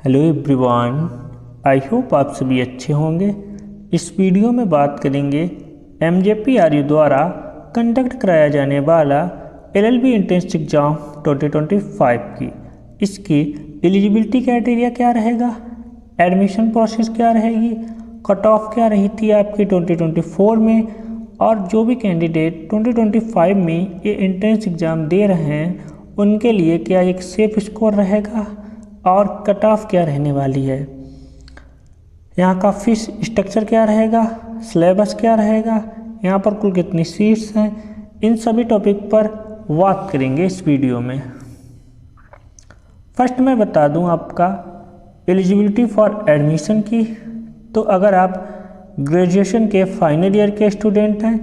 Hello everyone, I hope आप सभी अच्छे होंगे। इस वीडियो में बात करेंगे MJPRU द्वारा कंडक्ट कराया जाने वाला LLB एंट्रेंस एग्ज़ाम 2025 की। इसकी एलिजिबिलिटी क्राइटेरिया क्या रहेगा, एडमिशन प्रोसेस क्या रहेगी, कट ऑफ क्या रही थी आपकी 2024 में, और जो भी कैंडिडेट 2025 में ये एंट्रेंस एग्ज़ाम दे रहे हैं उनके लिए क्या एक सेफ स्कोर रहेगा और कट ऑफ क्या रहने वाली है, यहाँ का फीस स्ट्रक्चर क्या रहेगा, सिलेबस क्या रहेगा, यहाँ पर कुल कितनी सीट्स हैं, इन सभी टॉपिक पर बात करेंगे इस वीडियो में। फर्स्ट मैं बता दूं आपका एलिजिबिलिटी फॉर एडमिशन की। तो अगर आप ग्रेजुएशन के फाइनल ईयर के स्टूडेंट हैं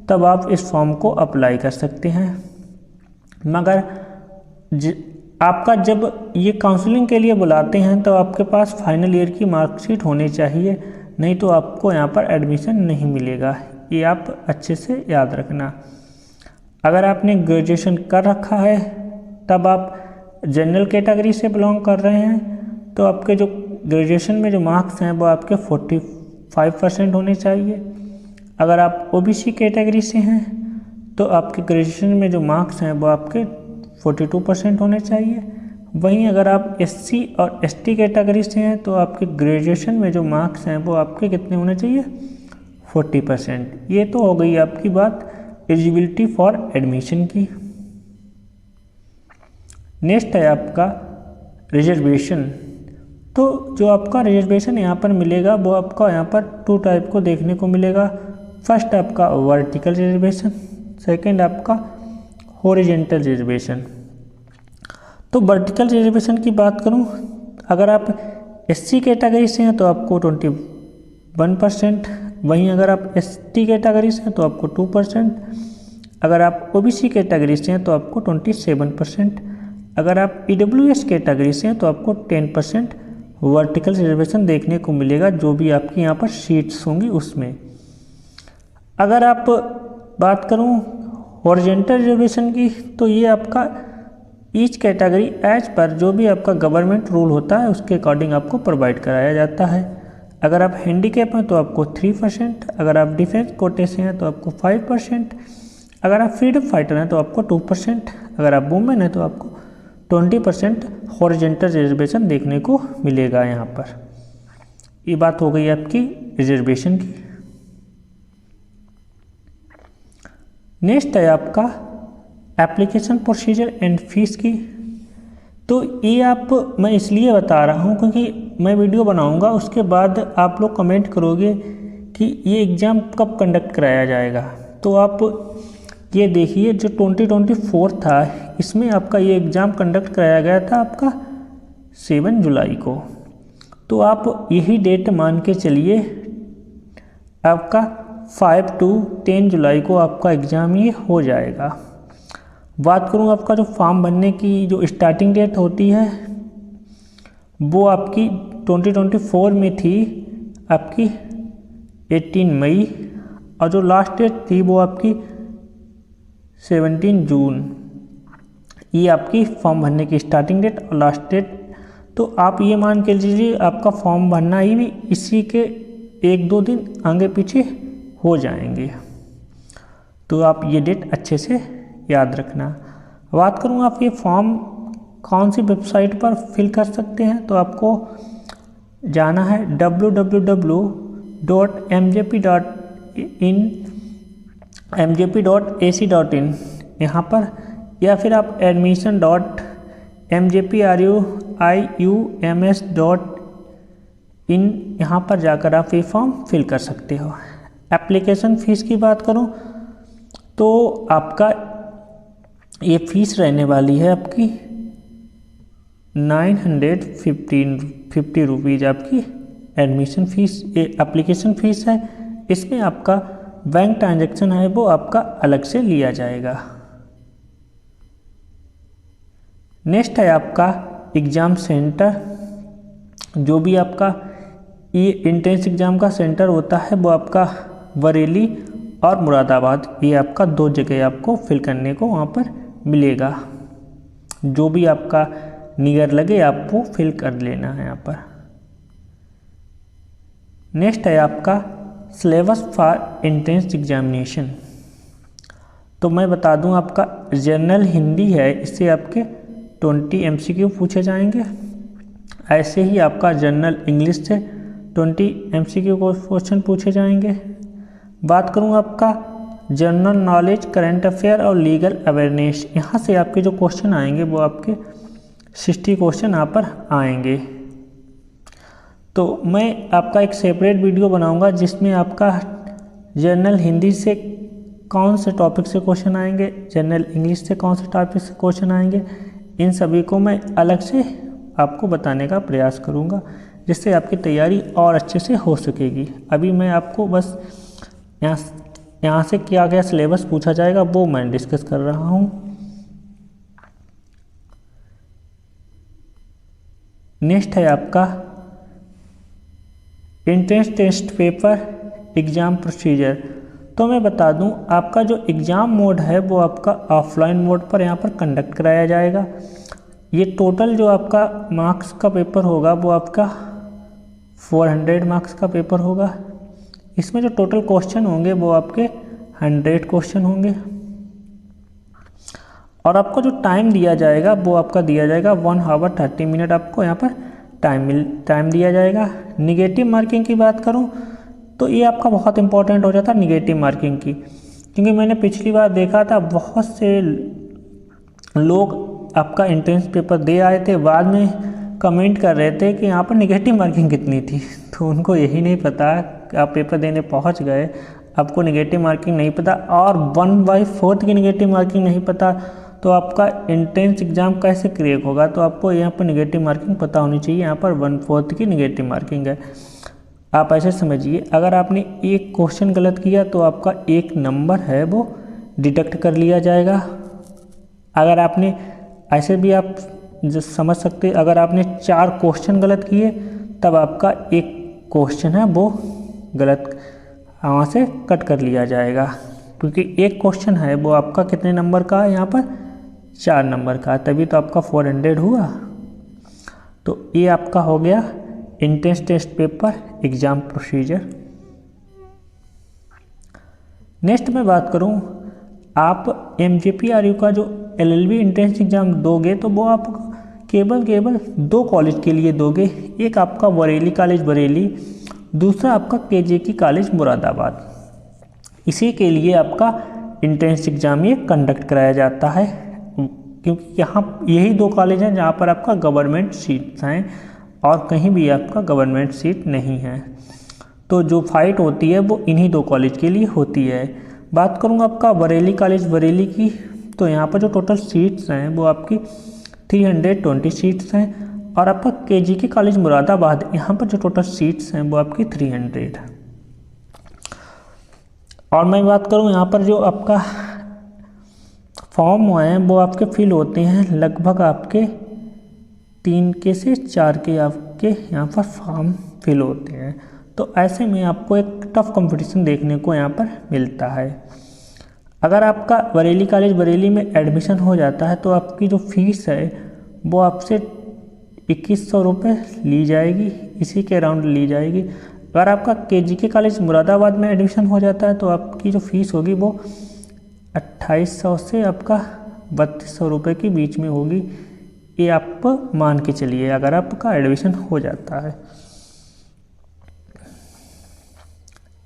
तब आप इस फॉर्म को अप्लाई कर सकते हैं, मगर आपका जब ये काउंसलिंग के लिए बुलाते हैं तो आपके पास फाइनल ईयर की मार्कशीट होनी चाहिए, नहीं तो आपको यहाँ पर एडमिशन नहीं मिलेगा। ये आप अच्छे से याद रखना। अगर आपने ग्रेजुएशन कर रखा है तब आप जनरल कैटेगरी से बिलोंग कर रहे हैं तो आपके जो ग्रेजुएशन में जो मार्क्स हैं वो आपके 45% होने चाहिए। अगर आप OBC कैटेगरी से हैं तो आपके ग्रेजुएशन में जो मार्क्स हैं वो आपके 42% होने चाहिए। वहीं अगर आप SC और ST कैटेगरी से हैं तो आपके ग्रेजुएशन में जो मार्क्स हैं वो आपके कितने होने चाहिए, 40%। ये तो हो गई आपकी बात एलिजिबिलिटी फॉर एडमिशन की। नेक्स्ट है आपका रिजर्वेशन। तो जो आपका रिजर्वेशन यहाँ पर मिलेगा वो आपका यहाँ पर 2 टाइप को देखने को मिलेगा। फर्स्ट आपका वर्टिकल रिजर्वेशन, सेकंड आपका हॉरिजॉन्टल रिजर्वेशन। तो वर्टिकल रिजर्वेशन की बात करूं, अगर आप SC कैटेगरी से हैं तो आपको 21%, वहीं अगर आप ST कैटेगरी से हैं तो आपको 2%, अगर आप OBC कैटेगरी से हैं तो आपको 27%, अगर आप EWS कैटेगरी से हैं तो आपको 10% वर्टिकल रिजर्वेशन देखने को मिलेगा, जो भी आपकी यहाँ पर सीट्स होंगी उसमें। अगर आप बात करूँ हॉरिजॉन्टल रिजर्वेशन की तो ये आपका ईच कैटेगरी एज पर जो भी आपका गवर्नमेंट रूल होता है उसके अकॉर्डिंग आपको प्रोवाइड कराया जाता है। अगर आप हैंडीकैप हैं तो आपको 3%, अगर आप डिफेंस कोटे से हैं तो आपको 5%, अगर आप फ्रीडम फाइटर हैं तो आपको 2%, अगर आप वुमेन हैं तो आपको 20% हॉरिजॉन्टल रिजर्वेशन देखने को मिलेगा यहाँ पर। ये बात हो गई आपकी रिजर्वेशन की। नेक्स्ट है आपका एप्लीकेशन प्रोसीजर एंड फीस की। तो ये मैं इसलिए बता रहा हूँ क्योंकि मैं वीडियो बनाऊँगा उसके बाद आप लोग कमेंट करोगे कि ये एग्ज़ाम कब कंडक्ट कराया जाएगा। तो आप ये देखिए जो 2024 था इसमें आपका ये एग्ज़ाम कंडक्ट कराया गया था आपका 7 जुलाई को। तो आप यही डेट मान के चलिए, आपका 5 to 10 जुलाई को आपका एग्ज़ाम ये हो जाएगा। बात करूँ आपका जो फॉर्म भरने की जो स्टार्टिंग डेट होती है वो आपकी 2024 में थी आपकी 18 मई, और जो लास्ट डेट थी वो आपकी 17 जून। ये आपकी फॉर्म भरने की स्टार्टिंग डेट और लास्ट डेट। तो आप ये मान के लीजिए आपका फॉर्म भरना ही भी इसी के 1-2 दिन आगे पीछे हो जाएंगे। तो आप ये डेट अच्छे से याद रखना। बात करूँ आप ये फॉर्म कौन सी वेबसाइट पर फिल कर सकते हैं, तो आपको जाना है www.mjp.ac.in यहाँ पर, या फिर आप admission.mjpriums.in यहाँ पर जाकर आप ये फॉर्म फिल कर सकते हो। एप्लीकेशन फ़ीस की बात करूं तो आपका ये फ़ीस रहने वाली है आपकी 950 रुपीज़ आपकी एडमिशन फ़ीस, ये एप्लीकेशन फ़ीस है। इसमें आपका बैंक ट्रांजैक्शन है वो आपका अलग से लिया जाएगा। नेक्स्ट है आपका एग्ज़ाम सेंटर। जो भी आपका ये एंट्रेंस एग्ज़ाम का सेंटर होता है वो आपका बरेली और मुरादाबाद, ये आपका 2 जगह आपको फिल करने को वहाँ पर मिलेगा। जो भी आपका निगर लगे आपको फिल कर लेना है यहाँ पर। नेक्स्ट है आपका सिलेबस फॉर एंट्रेंस एग्जामिनेशन। तो मैं बता दूं आपका जनरल हिंदी है, इससे आपके 20 MCQ पूछे जाएंगे। ऐसे ही आपका जनरल इंग्लिश से 20 MCQ क्वेश्चन पूछे जाएंगे। बात करूं आपका जनरल नॉलेज, करंट अफेयर और लीगल अवेयरनेस, यहाँ से आपके जो क्वेश्चन आएंगे वो आपके 60 क्वेश्चन यहाँ पर आएंगे। तो मैं आपका एक सेपरेट वीडियो बनाऊंगा जिसमें आपका जनरल हिंदी से कौन से टॉपिक से क्वेश्चन आएंगे, जनरल इंग्लिश से कौन से टॉपिक से क्वेश्चन आएंगे, इन सभी को मैं अलग से आपको बताने का प्रयास करूंगा, जिससे आपकी तैयारी और अच्छे से हो सकेगी। अभी मैं आपको बस यहाँ से क्या क्या सिलेबस पूछा जाएगा वो मैं डिस्कस कर रहा हूँ। नेक्स्ट है आपका entrance test paper exam procedure. तो मैं बता दूं आपका जो एग्ज़ाम मोड है वो आपका ऑफलाइन मोड पर यहाँ पर कंडक्ट कराया जाएगा। ये टोटल जो आपका मार्क्स का पेपर होगा वो आपका 400 मार्क्स का पेपर होगा। इसमें जो टोटल क्वेश्चन होंगे वो आपके 100 क्वेश्चन होंगे और आपको जो टाइम दिया जाएगा वो आपका दिया जाएगा 1 आवर 30 मिनट आपको यहाँ पर टाइम दिया जाएगा। निगेटिव मार्किंग की बात करूँ तो ये आपका बहुत इंपॉर्टेंट हो जाता है निगेटिव मार्किंग की, क्योंकि मैंने पिछली बार देखा था बहुत से लोग आपका एंट्रेंस पेपर दे आए थे, बाद में कमेंट कर रहे थे कि यहाँ पर निगेटिव मार्किंग कितनी थी। तो उनको यही नहीं पता, आप पेपर देने पहुँच गए, आपको निगेटिव मार्किंग नहीं पता और 1/4 की निगेटिव मार्किंग नहीं पता, तो आपका एंट्रेंस एग्ज़ाम कैसे क्रैक होगा। तो आपको यहाँ पर निगेटिव मार्किंग पता होनी चाहिए। यहाँ पर 1/4 की निगेटिव मार्किंग है। आप ऐसे समझिए, अगर आपने एक क्वेश्चन गलत किया तो आपका 1 नंबर है वो डिडक्ट कर लिया जाएगा। अगर आपने ऐसे भी आप जो समझ सकते, अगर आपने 4 क्वेश्चन गलत किए तब आपका 1 क्वेश्चन है वो गलत वहाँ से कट कर लिया जाएगा, क्योंकि 1 क्वेश्चन है वो आपका कितने नंबर का है, यहाँ पर 4 नंबर का, तभी तो आपका 400 हुआ। तो ये आपका हो गया entrance test paper exam procedure. Next मैं बात करूं, आप MJPRU का जो LLB एंट्रेंस एग्ज़ाम दोगे तो वो आप केवल 2 कॉलेज के लिए दोगे। एक आपका बरेली कॉलेज बरेली, दूसरा आपका KJK कॉलेज मुरादाबाद। इसी के लिए आपका एंट्रेंस एग्ज़ाम ये कंडक्ट कराया जाता है, क्योंकि यहाँ यही 2 कॉलेज हैं जहाँ पर आपका गवर्नमेंट सीट्स हैं और कहीं भी आपका गवर्नमेंट सीट नहीं है। तो जो फाइट होती है वो इन्हीं 2 कॉलेज के लिए होती है। बात करूँगा आपका बरेली कॉलेज बरेली की, तो यहाँ पर जो टोटल सीट्स हैं वो आपकी 320 सीट्स हैं और आपका KJK कॉलेज मुरादाबाद, यहाँ पर जो टोटल सीट्स हैं वो आपकी 300 है। और मैं बात करूँ यहाँ पर जो आपका फॉर्म हैं वो आपके फिल होते हैं लगभग आपके 3 से 4 के आपके यहाँ पर फॉर्म फिल होते हैं। तो ऐसे में आपको एक टफ कंपटीशन देखने को यहाँ पर मिलता है। अगर आपका बरेली कॉलेज बरेली में एडमिशन हो जाता है तो आपकी जो फीस है वो आपसे 2100 रुपये ली जाएगी, इसी के अराउंड ली जाएगी। अगर आपका KJK कॉलेज मुरादाबाद में एडमिशन हो जाता है तो आपकी जो फीस होगी वो 2800 से आपका 3200 रुपये के बीच में होगी। ये आप मान के चलिए अगर आपका एडमिशन हो जाता है।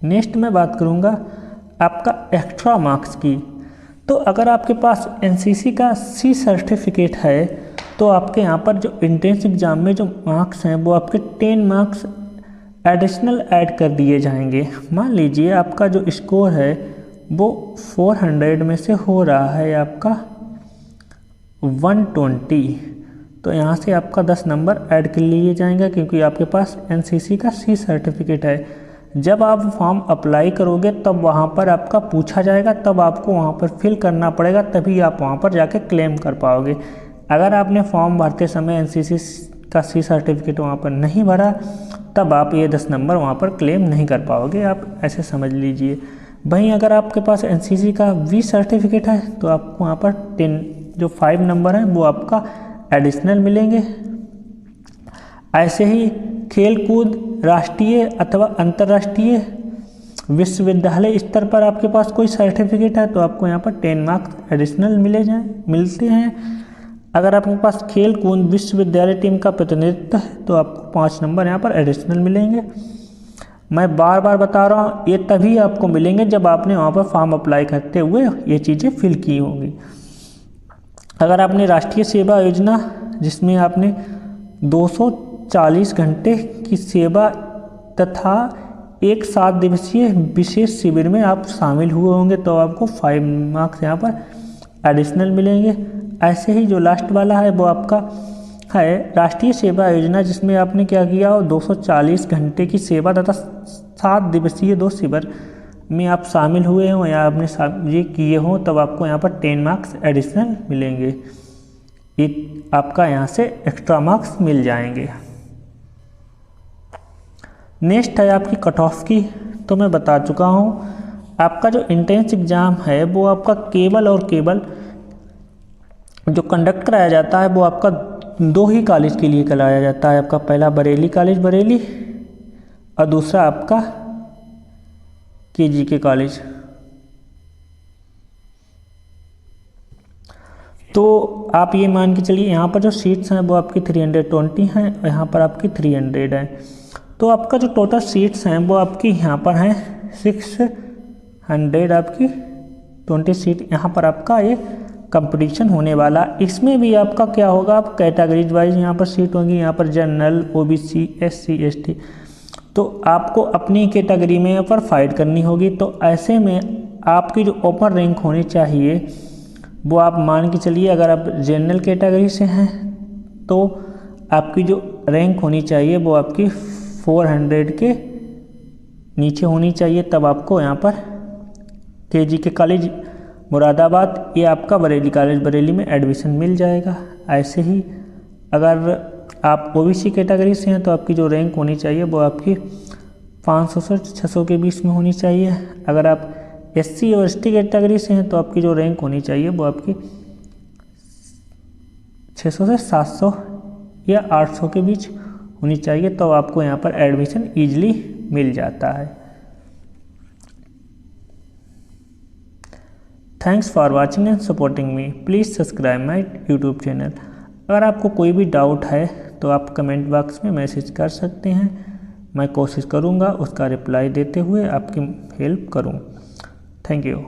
नेक्स्ट मैं बात करूँगा आपका एक्स्ट्रा मार्क्स की। तो अगर आपके पास NCC का C सर्टिफिकेट है तो आपके यहाँ पर जो एंट्रेंस एग्ज़ाम में जो मार्क्स हैं वो आपके 10 मार्क्स एडिशनल ऐड कर दिए जाएंगे। मान लीजिए आपका जो स्कोर है वो 400 में से हो रहा है आपका 120, तो यहाँ से आपका 10 नंबर ऐड कर लिए जाएंगे, क्योंकि आपके पास NCC का C सर्टिफिकेट है। जब आप फॉर्म अप्लाई करोगे तब वहाँ पर आपका पूछा जाएगा, तब आपको वहाँ पर फिल करना पड़ेगा, तभी आप वहाँ पर जाके क्लेम कर पाओगे। अगर आपने फॉर्म भरते समय NCC का C सर्टिफिकेट वहाँ पर नहीं भरा तब आप ये 10 नंबर वहाँ पर क्लेम नहीं कर पाओगे, आप ऐसे समझ लीजिए। वहीं अगर आपके पास NCC का V सर्टिफिकेट है तो आपको वहाँ पर 10 जो 5 नंबर हैं वो आपका एडिशनल मिलेंगे। ऐसे ही खेल कूद राष्ट्रीय अथवा अंतर्राष्ट्रीय विश्वविद्यालय स्तर पर आपके पास कोई सर्टिफिकेट है तो आपको यहाँ पर 10 मार्क्स एडिशनल मिलते हैं। अगर आपके पास खेल कूद विश्वविद्यालय टीम का प्रतिनिधित्व है तो आपको 5 नंबर यहाँ पर एडिशनल मिलेंगे। मैं बार बार बता रहा हूँ, ये तभी आपको मिलेंगे जब आपने वहाँ पर फॉर्म अप्लाई करते हुए ये चीज़ें फिल की होंगी। अगर आपने राष्ट्रीय सेवा योजना जिसमें आपने 240 घंटे की सेवा तथा एक 7 दिवसीय विशेष शिविर में आप शामिल हुए होंगे तो आपको 5 मार्क्स यहाँ पर एडिशनल मिलेंगे। ऐसे ही जो लास्ट वाला है वो आपका है राष्ट्रीय सेवा योजना जिसमें आपने क्या किया हो 240 घंटे की सेवा तथा 7 दिवसीय 2 शिविर में आप शामिल हुए हों या आपने ये किए हों तब आपको यहाँ पर 10 मार्क्स एडिशनल मिलेंगे। ये आपका यहाँ से एक्स्ट्रा मार्क्स मिल जाएंगे। नेक्स्ट है आपकी कट ऑफ की, तो मैं बता चुका हूँ आपका जो एंट्रेंस एग्ज़ाम है वो आपका केवल और केवल जो कंडक्ट कराया जाता है वो आपका 2 ही कॉलेज के लिए कराया जाता है। आपका पहला बरेली कॉलेज बरेली और दूसरा आपका KGK कॉलेज। तो आप ये मान के चलिए यहाँ पर जो सीट्स हैं वो आपकी 320 हैं और यहाँ पर आपकी 300 हैं। तो आपका जो टोटल सीट्स हैं वो आपकी यहाँ पर हैं 600 आपकी 20 सीट यहाँ पर आपका ये कंपटीशन होने वाला। इसमें भी आपका क्या होगा, आप कैटेगरीज वाइज यहाँ पर सीट होंगी, यहाँ पर जनरल OBC SC ST, तो आपको अपनी कैटेगरी में यहाँ पर फाइट करनी होगी। तो ऐसे में आपकी जो ओपन रैंक होनी चाहिए वो आप मान के चलिए, अगर आप जनरल कैटेगरी से हैं तो आपकी जो रैंक होनी चाहिए वो आपकी 400 के नीचे होनी चाहिए, तब आपको यहाँ पर KGK कॉलेज मुरादाबाद या आपका बरेली कॉलेज बरेली में एडमिशन मिल जाएगा। ऐसे ही अगर आप OBC कैटेगरी से हैं तो आपकी जो रैंक होनी चाहिए वो आपकी 500 से 600 के बीच में होनी चाहिए। अगर आप SC और ST कैटेगरी से हैं तो आपकी जो रैंक होनी चाहिए वो आपकी 600 से 700 या 800 के बीच होनी चाहिए, तो आपको यहाँ पर एडमिशन ईजिली मिल जाता है। Thanks for watching and supporting me. Please subscribe my YouTube channel. अगर आपको कोई भी डाउट है तो आप कमेंट बॉक्स में मैसेज कर सकते हैं, मैं कोशिश करूँगा उसका रिप्लाई देते हुए आपकी हेल्प करूँ। Thank you.